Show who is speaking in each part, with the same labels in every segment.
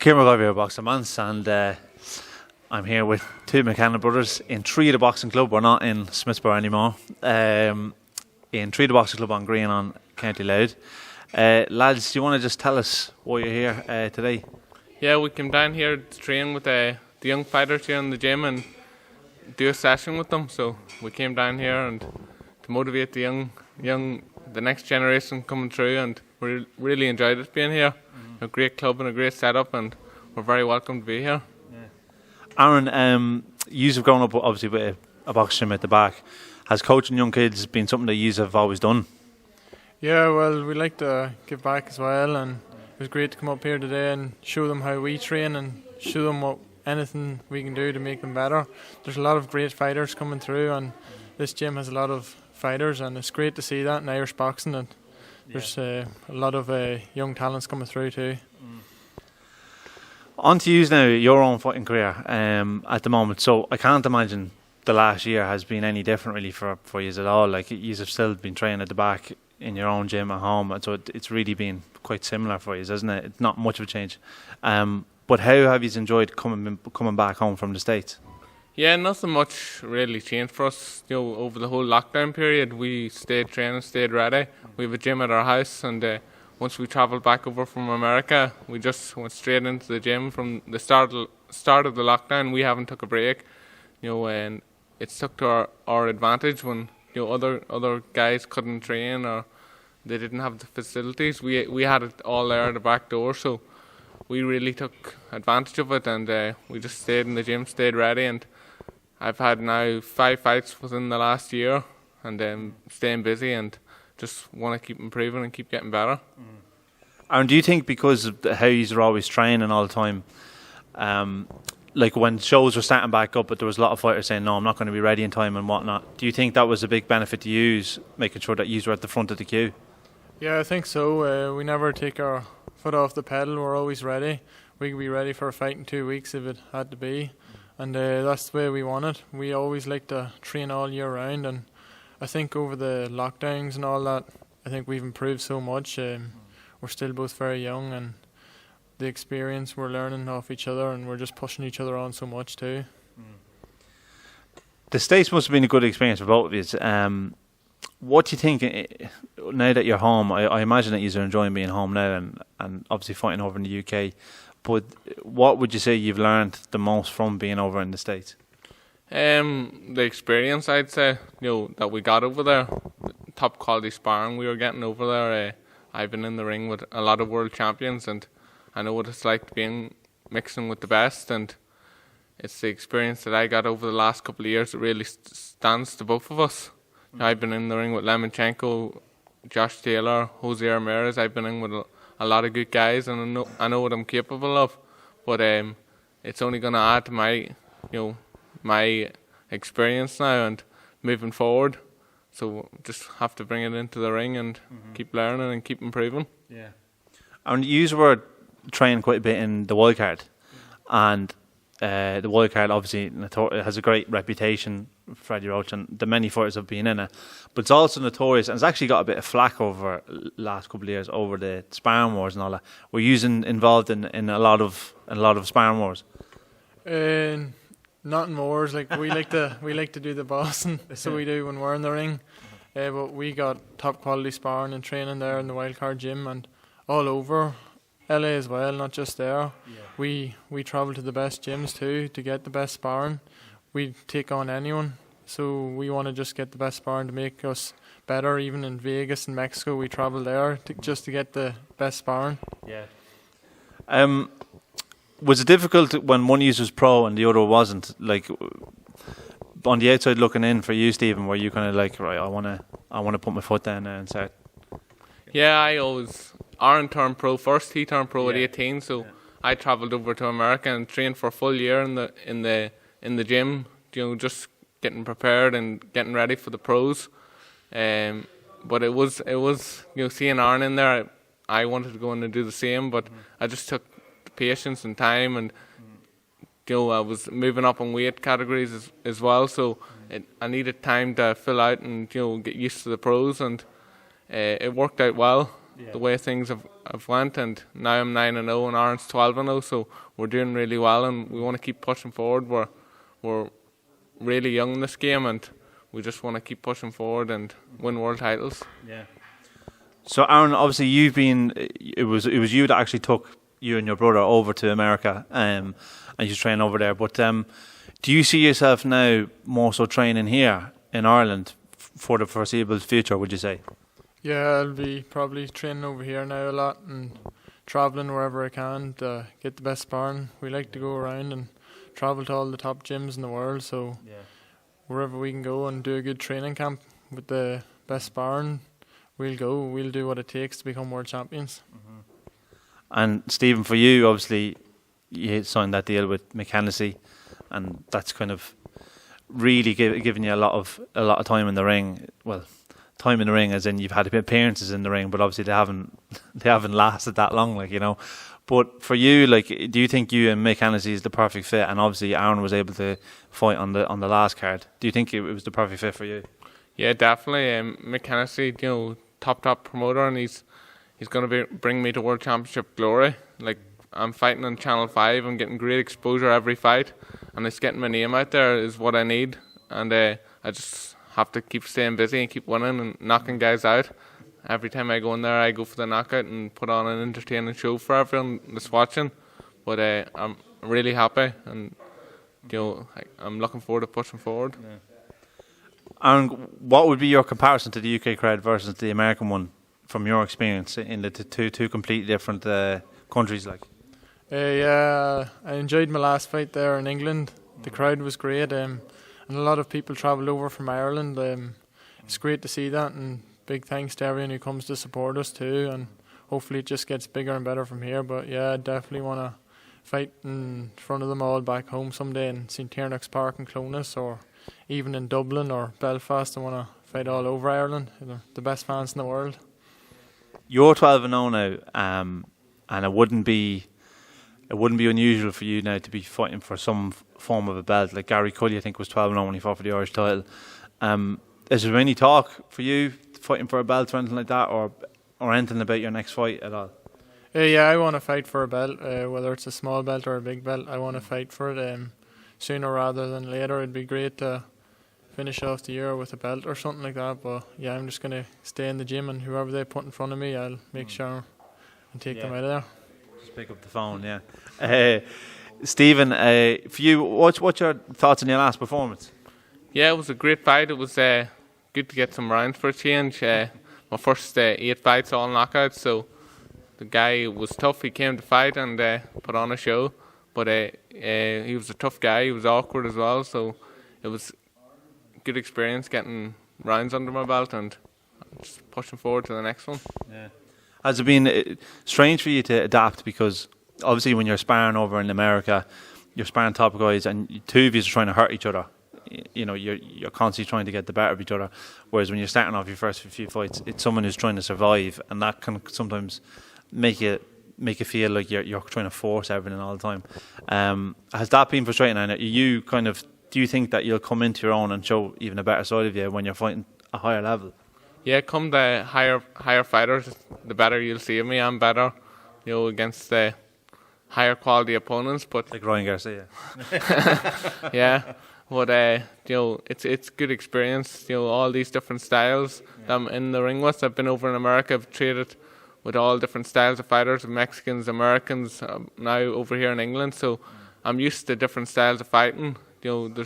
Speaker 1: Kieran McGovey, Boxing Bants, and I'm here with two McKenna brothers in Tredagh Boxing Club. We're not in Smithsborough anymore. In Tredagh Boxing Club on Green on County Louth. Lads, do you want to just tell us why you're here today?
Speaker 2: Yeah, we came down here to train with the young fighters here in the gym and do a session with them. So we came down here and to motivate the the next generation coming through, and we really enjoyed it being here. A great club and a great setup, and we're very welcome to be here.
Speaker 1: Aaron, you have grown up obviously with a boxing gym at the back. Has coaching young kids been something that you have always done?
Speaker 3: Yeah, well, we like to give back as well, and it was great to come up here today and show them how we train and show them anything we can do to make them better. There's a lot of great fighters coming through, and this gym has a lot of fighters, and it's great to see that in Irish boxing, and there's a lot of young talents coming through too.
Speaker 1: On to you now, your own fighting career at the moment. So I can't imagine the last year has been any different really for you at all. Like, you have still been training at the back in your own gym at home, and so it's really been quite similar for you, isn't it? It's not much of a change. But how have you enjoyed coming back home from the States?
Speaker 2: Yeah, nothing much really changed for us. You know, over the whole lockdown period, we stayed training, stayed ready. We have a gym at our house, and once we travelled back over from America, we just went straight into the gym from the start of the lockdown. We haven't took a break, you know, and it's took to our advantage when, you know, other guys couldn't train or they didn't have the facilities. We had it all there at the back door, so we really took advantage of it, and we just stayed in the gym, stayed ready, and I've had now 5 fights within the last year, and staying busy and just want to keep improving and keep getting better.
Speaker 1: And do you think because of how you're always training all the time, like when shows were starting back up, but there was a lot of fighters saying, no, I'm not going to be ready in time and whatnot, do you think that was a big benefit to you, making sure that you were at the front of the queue?
Speaker 3: Yeah, I think so. We never take our foot off the pedal. We're always ready. We could be ready for a fight in 2 weeks if it had to be. And that's the way we want it. We always like to train all year round, and I think over the lockdowns and all that, I think we've improved so much. We're still both very young, and the experience we're learning off each other, and we're just pushing each other on so much too.
Speaker 1: The States must have been a good experience for both of you. What do you think now that you're home? I imagine that you're enjoying being home now, and obviously fighting over in the UK. But what would you say you've learned the most from being over in the States?
Speaker 2: The experience, I'd say, you know, that we got over there, top quality sparring we were getting over there. I've been in the ring with a lot of world champions, and I know what it's like mixing with the best, and it's the experience that I got over the last couple of years that really stands to both of us. I've been in the ring with Lemchenko, Josh Taylor, Jose Ramirez. I've been in with a lot of good guys, and I know what I'm capable of. But it's only going to add to my experience now and moving forward. So just have to bring it into the ring and keep learning and keep improving.
Speaker 1: Yeah. And you were training quite a bit in the wildcard, and the wildcard obviously has a great reputation, Freddie Roach, and the many fighters have been in it. But it's also notorious, and it's actually got a bit of flack over the last couple of years over the sparring wars and all that. Were you involved in a lot of sparring wars?
Speaker 3: Not in wars. Like we like to do the bossing, so we do when we're in the ring. But we got top quality sparring and training there in the wildcard gym and all over LA as well, not just there. Yeah. We travel to the best gyms too to get the best sparring. We take on anyone, so we want to just get the best sparring to make us better. Even in Vegas and Mexico, we travel there just to get the best sparring.
Speaker 1: Yeah. Was it difficult when one user was pro and the other wasn't? Like, on the outside looking in for you, Stephen, were you kind of like, right, I want to put my foot down now and start?
Speaker 2: Yeah, Aaron turned pro first. He turned pro at 18, so I travelled over to America and trained for a full year in the gym. You know, just getting prepared and getting ready for the pros. But it was you know, seeing Aaron in there, I wanted to go in and do the same, but I just took patience and time, and you know, I was moving up in weight categories as well, so I needed time to fill out and, you know, get used to the pros, and it worked out well. the way things have went, and now I'm 9-0 and Aaron's 12-0, so we're doing really well, and we want to keep pushing forward. We're really young in this game, and we just want to keep pushing forward and win world titles.
Speaker 1: Yeah. So Aaron, obviously it was you that actually took you and your brother over to America, and you train over there. But do you see yourself now more so training here in Ireland for the foreseeable future, would you say?
Speaker 3: Yeah, I'll be probably training over here now a lot and travelling wherever I can to get the best sparring. We like to go around and travel to all the top gyms in the world, so wherever we can go and do a good training camp with the best sparring, we'll go. We'll do what it takes to become world champions.
Speaker 1: Mm-hmm. And Stephen, for you, obviously, you signed that deal with McKenna, and that's kind of really giving you a lot of time in the ring. Well, time in the ring as in you've had appearances in the ring, but obviously they haven't lasted that long, like, you know. But for you, like, do you think you and Mc Kenna is the perfect fit? And obviously Aaron was able to fight on the last card. Do you think it was the perfect fit for you?
Speaker 2: Yeah, definitely. Mc Kenna, you know, top promoter, and he's going to bring me to World Championship glory. Like, I'm fighting on Channel 5. I'm getting great exposure every fight, and it's getting my name out there is what I need. And I just have to keep staying busy and keep winning and knocking guys out. Every time I go in there, I go for the knockout and put on an entertaining show for everyone that's watching. But I'm really happy, and you know, I'm looking forward to pushing forward.
Speaker 1: Yeah. And what would be your comparison to the UK crowd versus the American one, from your experience in the two completely different countries? Like,
Speaker 3: yeah, I enjoyed my last fight there in England. The crowd was great, and a lot of people travelled over from Ireland. It's great to see that, and big thanks to everyone who comes to support us too. And hopefully it just gets bigger and better from here. But yeah, I definitely want to fight in front of them all back home someday in St Tiernack's Park in Clones, or even in Dublin or Belfast. I want to fight all over Ireland. They're the best fans in the world.
Speaker 1: You're 12-0 now, and it wouldn't be unusual for you now to be fighting for some form of a belt. Like Gary Cully, I think, was 12-0 when he fought for the Irish title. Is there any talk for you fighting for a belt or anything like that, or anything about your next fight at all?
Speaker 3: Yeah, I want to fight for a belt, whether it's a small belt or a big belt. I want to fight for it sooner rather than later. It'd be great to finish off the year with a belt or something like that. But yeah, I'm just going to stay in the gym, and whoever they put in front of me, I'll make sure and take them out of there.
Speaker 1: Just pick up the phone, yeah. Stephen, for you, what's your thoughts on your last performance?
Speaker 2: Yeah, it was a great fight. It was good to get some rounds for a change. My first 8 fights, all knockouts, so the guy was tough. He came to fight and put on a show, but he was a tough guy. He was awkward as well, so it was a good experience getting rounds under my belt and just pushing forward to the next one.
Speaker 1: Yeah. Has it been strange for you to adapt? Because obviously when you're sparring over in America, you're sparring top guys, and two of you are trying to hurt each other. You know, you're constantly trying to get the better of each other. Whereas when you're starting off your first few fights, it's someone who's trying to survive, and that can sometimes make you feel like you're trying to force everything all the time. Has that been frustrating? And do you think that you'll come into your own and show even a better side of you when you're fighting a higher level?
Speaker 2: Yeah, come the higher fighters, the better you'll see of me. I'm better, you know, against the higher quality opponents. But
Speaker 1: like Ryan Garcia.
Speaker 2: Yeah. But you know, it's good experience. You know, all these different styles that I'm in the ring with. I've been over in America. I've traded with all different styles of fighters, Mexicans, Americans. Now over here in England, so I'm used to different styles of fighting. You know,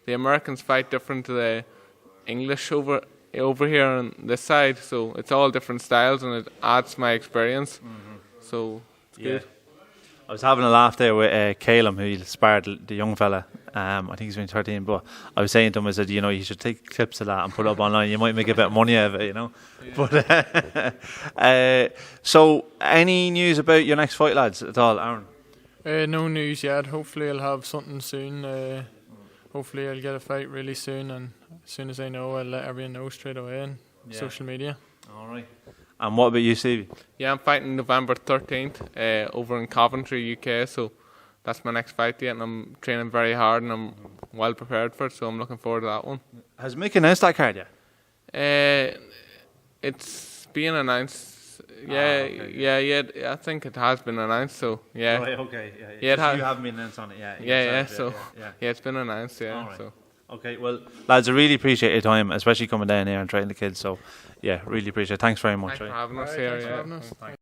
Speaker 2: the Americans fight different to the English over here on this side. So it's all different styles, and it adds to my experience. Mm-hmm. So it's good.
Speaker 1: I was having a laugh there with Calum, who sparred the young fella. I think he's been 13, but I was saying to him, I said, you know, you should take clips of that and put it up online. You might make a bit of money out of it, you know. Yeah. But so, any news about your next fight, lads, at all, Aaron?
Speaker 3: No news yet. Hopefully I'll have something soon. Hopefully I'll get a fight really soon, and as soon as I know, I'll let everyone know straight away on social media. All right.
Speaker 1: And what about you, Stevie?
Speaker 2: Yeah, I'm fighting November 13th over in Coventry, UK, so that's my next fight date, and I'm training very hard, and I'm well prepared for it, so I'm looking forward to that one.
Speaker 1: Has Mick announced that card yet?
Speaker 2: It's being announced I think it has been announced. So yeah.
Speaker 1: Right, okay.
Speaker 2: Yeah, it has.
Speaker 1: You haven't been announced on it, yeah.
Speaker 2: Yeah, it's been announced. Yeah.
Speaker 1: All right.
Speaker 2: So.
Speaker 1: Okay, well, lads, I really appreciate your time, especially coming down here and training the kids. So, yeah, really appreciate it. Thanks very much.
Speaker 2: Thanks for having us here.
Speaker 3: Thanks for
Speaker 2: Yeah.
Speaker 3: having us.